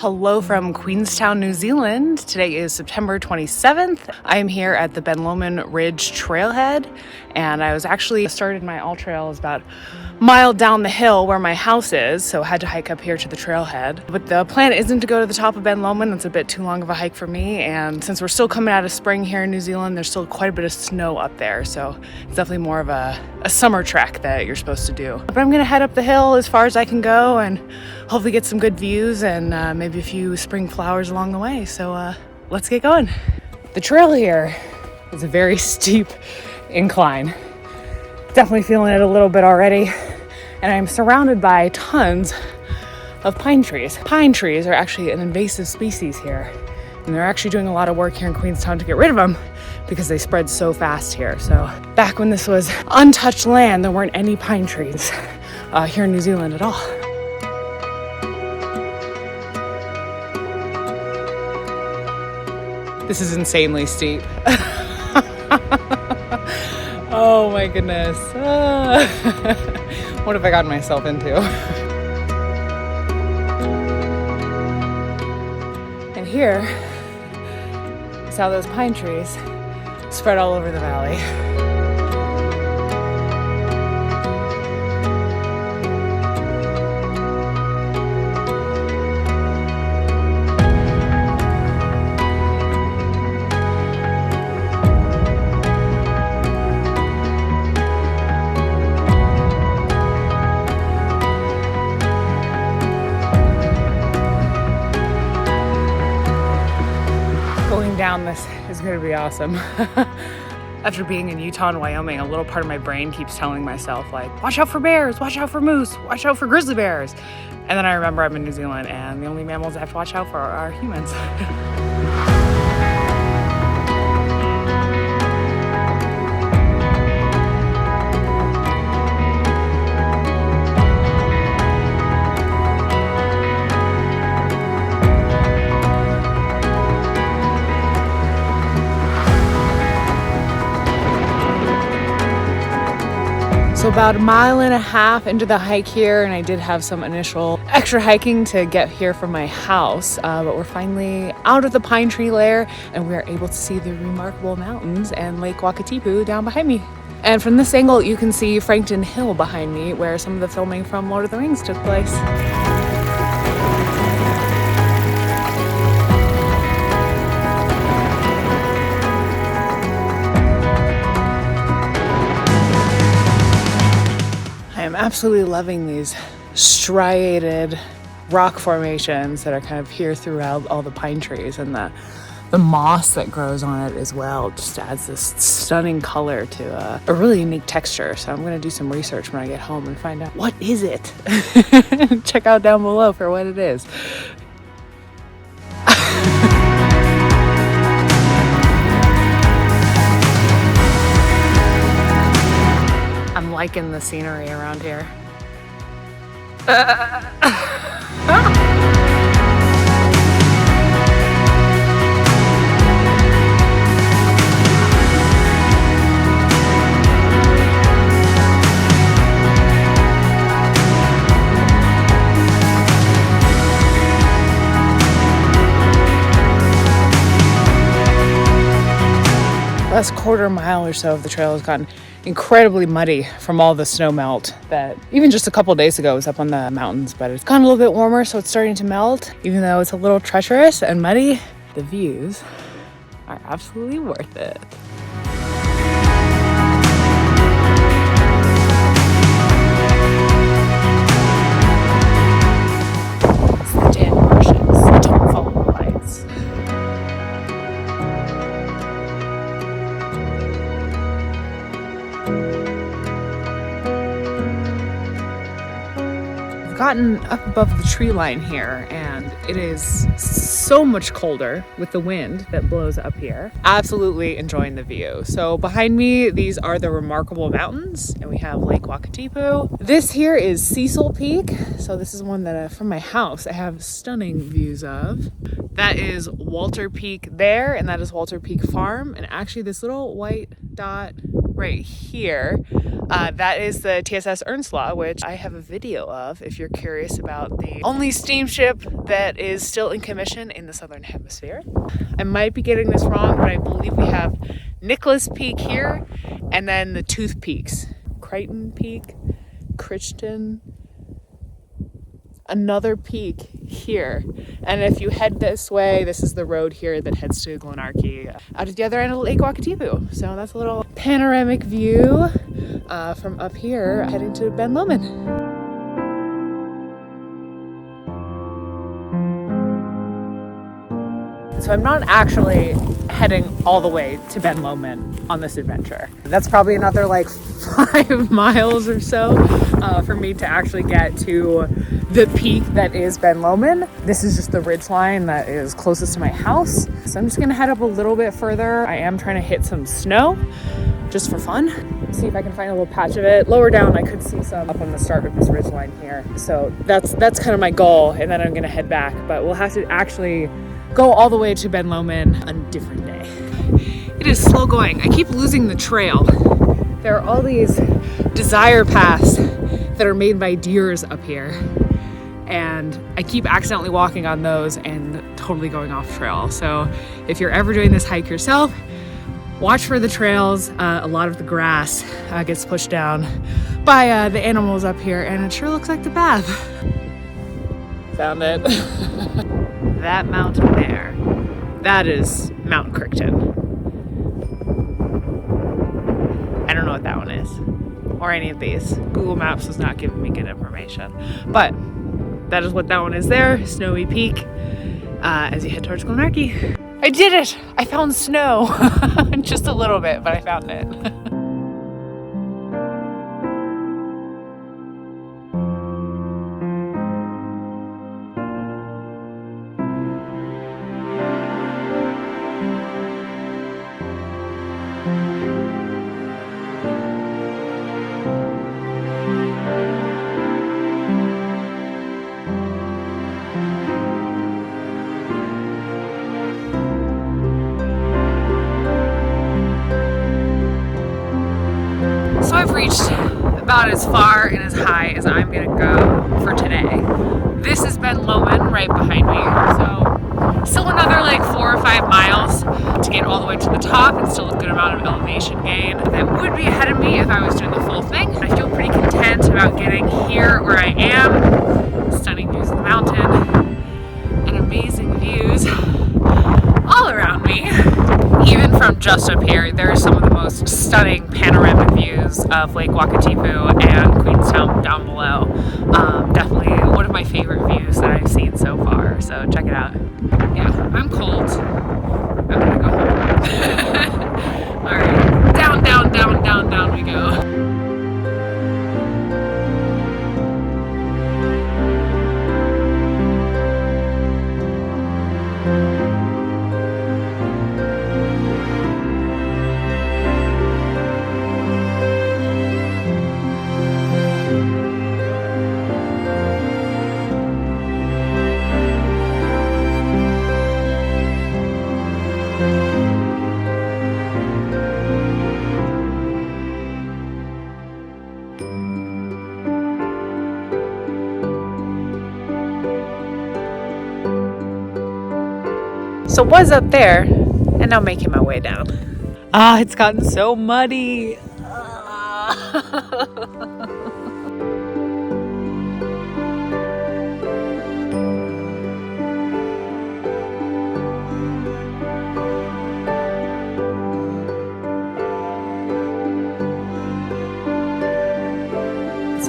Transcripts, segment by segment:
Hello from Queenstown, New Zealand. Today is September 27th. I am here at the Ben Lomond Ridge Trailhead, and I was actually started my all trail is about a mile down the hill where my house is, so I had to hike up here to the trailhead. But the plan isn't to go to the top of Ben Lomond. That's a bit too long of a hike for me, and since we're still coming out of spring here in New Zealand, there's still quite a bit of snow up there, so it's definitely more of a summer trek that you're supposed to do. But I'm gonna head up the hill as far as I can go and hopefully get some good views and maybe a few spring flowers along the way. So let's get going. The trail here is a very steep incline. Definitely feeling it a little bit already. And I'm surrounded by tons of pine trees. Pine trees are actually an invasive species here. And they're actually doing a lot of work here in Queenstown to get rid of them because they spread so fast here. So back when this was untouched land, there weren't any pine trees here in New Zealand at all. This is insanely steep. Oh my goodness. What have I gotten myself into? And here is how those pine trees spread all over the valley. Down this is going to be awesome. After being in Utah and Wyoming, a little part of my brain keeps telling myself like, watch out for bears, watch out for moose, watch out for grizzly bears. And then I remember I'm in New Zealand and the only mammals I have to watch out for are humans. So about 1.5 miles into the hike here, and I did have some initial extra hiking to get here from my house, but we're finally out of the pine tree lair and we are able to see the remarkable mountains and Lake Wakatipu down behind me. And from this angle, you can see Frankton Hill behind me, where some of the filming from Lord of the Rings took place. I'm absolutely loving these striated rock formations that are kind of here throughout all the pine trees, and the moss that grows on it as well just adds this stunning color to a really unique texture. So I'm going to do some research when I get home and find out what is it. Check out down below for what it is. I'm liking the scenery around here. Last quarter mile or so of the trail has gotten incredibly muddy from all the snow melt that even just a couple days ago was up on the mountains, but it's gotten a little bit warmer, so it's starting to melt. Even though it's a little treacherous and muddy, the views are absolutely worth it. It's the damn Martians. Don't follow the lights. Gotten up above the tree line here, and it is so much colder with the wind that blows up here. Absolutely enjoying the view. So behind me, these are the remarkable mountains, and we have Lake Wakatipu. This here is Cecil Peak. So this is one that from my house I have stunning views of. That is Walter Peak there, and that is Walter Peak Farm. And actually this little white dot right here. That is the TSS Ernslaw, which I have a video of if you're curious about the only steamship that is still in commission in the Southern Hemisphere. I might be getting this wrong, but I believe we have Nicholas Peak here, and then the Tooth Peaks. Crichton Peak, Crichton, another peak here. And if you head this way, this is the road here that heads to Glenarchy, out at the other end of Lake Wakatipu. So that's a little panoramic view from up here heading to Ben Lomond. So I'm not actually heading all the way to Ben Lomond on this adventure. That's probably another like 5 miles or so for me to actually get to the peak that is Ben Lomond. This is just the ridge line that is closest to my house. So I'm just gonna head up a little bit further. I am trying to hit some snow just for fun. See if I can find a little patch of it. Lower down, I could see some up on the start of this ridge line here. So that's kind of my goal, and then I'm gonna head back. But we'll have to actually go all the way to Ben Lomond on a different day. It is slow going. I keep losing the trail. There are all these desire paths that are made by deers up here, and I keep accidentally walking on those and totally going off trail. So if you're ever doing this hike yourself, watch for the trails. A lot of the grass gets pushed down by the animals up here, and it sure looks like the path. Found it. That mountain there, that is Mount Crichton. I don't know what that one is, or any of these. Google Maps was not giving me good information, but that is what that one is there, Snowy Peak, as you head towards Glenarchy. I did it! I found snow. Just a little bit, but I found it. So I've reached about as far and as high as I'm gonna go for today. This is Ben Lomond right behind me. So still another like 4 or 5 miles to get all the way to the top, and still a good amount of elevation gain that would be ahead of me if I was doing the full thing. I feel pretty content about getting here where I am. Stunning views of the mountain and amazing views all around me. Even from just up here, there are some of the most stunning panoramic views of Lake Wakatipu and Queenstown down below. Definitely one of my favorite views that I've seen so far, so check it out. Yeah, I'm cold. I'm gonna go home. All right, down, down, down, down, down we go. So was up there, and now making my way down. It's gotten so muddy. So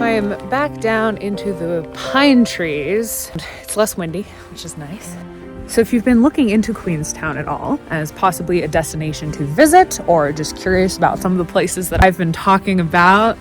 I am back down into the pine trees. It's less windy, which is nice. So if you've been looking into Queenstown at all as possibly a destination to visit, or just curious about some of the places that I've been talking about,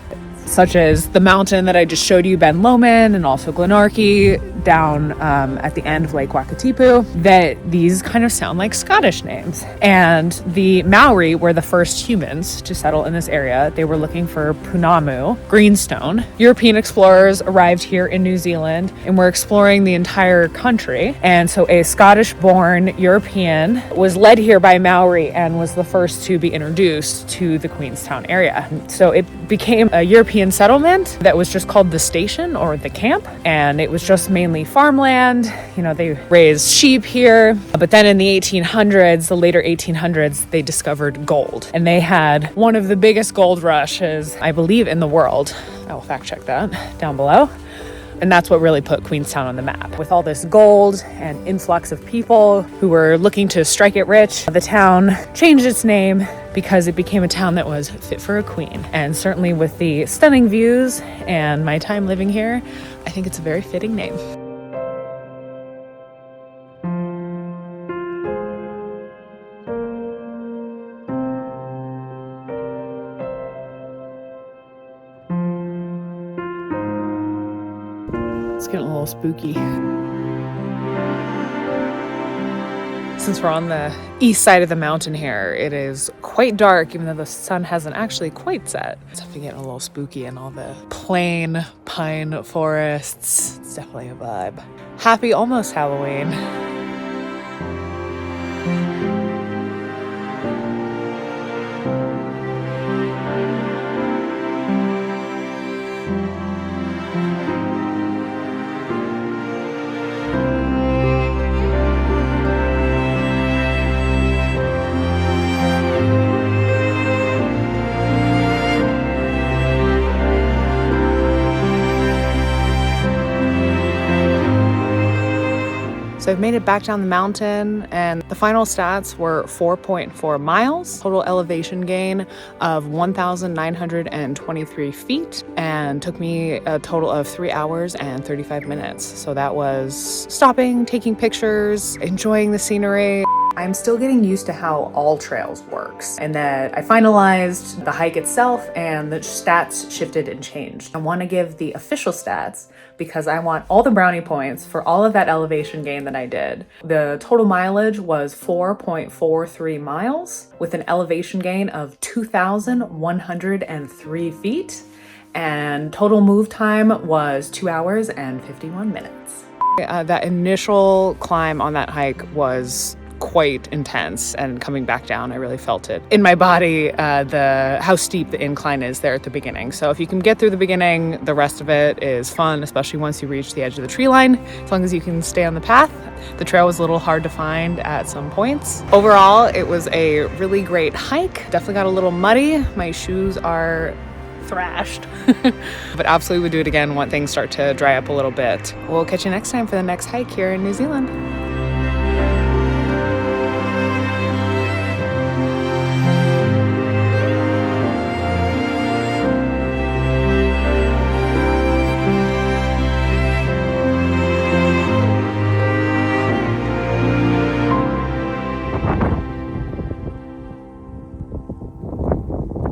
such as the mountain that I just showed you, Ben Lomond, and also Glenarchy down at the end of Lake Wakatipu, that these kind of sound like Scottish names. And the Maori were the first humans to settle in this area. They were looking for Punamu, greenstone. European explorers arrived here in New Zealand and were exploring the entire country. And so a Scottish-born European was led here by Maori and was the first to be introduced to the Queenstown area. So it became a European settlement that was just called the station or the camp, and it was just mainly farmland. You know, they raised sheep here. But then in the 1800s, the later 1800s, they discovered gold, and they had one of the biggest gold rushes, I believe, in the world. I will fact check that down below. And that's what really put Queenstown on the map. With all this gold and influx of people who were looking to strike it rich, the town changed its name because it became a town that was fit for a queen. And certainly with the stunning views and my time living here, I think it's a very fitting name. It's getting a little spooky. Since we're on the east side of the mountain here, it is quite dark, even though the sun hasn't actually quite set. It's definitely getting a little spooky in all the plain pine forests. It's definitely a vibe. Happy almost Halloween. So I've made it back down the mountain, and the final stats were 4.4 miles, total elevation gain of 1,923 feet, and took me a total of 3 hours and 35 minutes. So that was stopping, taking pictures, enjoying the scenery. I'm still getting used to how All Trails works, and that I finalized the hike itself and the stats shifted and changed. I want to give the official stats because I want all the brownie points for all of that elevation gain that I did. The total mileage was 4.43 miles with an elevation gain of 2,103 feet, and total move time was 2 hours and 51 minutes. That initial climb on that hike was quite intense, and coming back down I really felt it in my body, how steep the incline is there at the beginning. So if you can get through the beginning, the rest of it is fun, especially once you reach the edge of the tree line, as long as you can stay on the path. The trail was a little hard to find at some points. Overall, it was a really great hike. Definitely got a little muddy. My shoes are thrashed, but absolutely would do it again once things start to dry up a little bit. We'll catch you next time for the next hike here in New Zealand.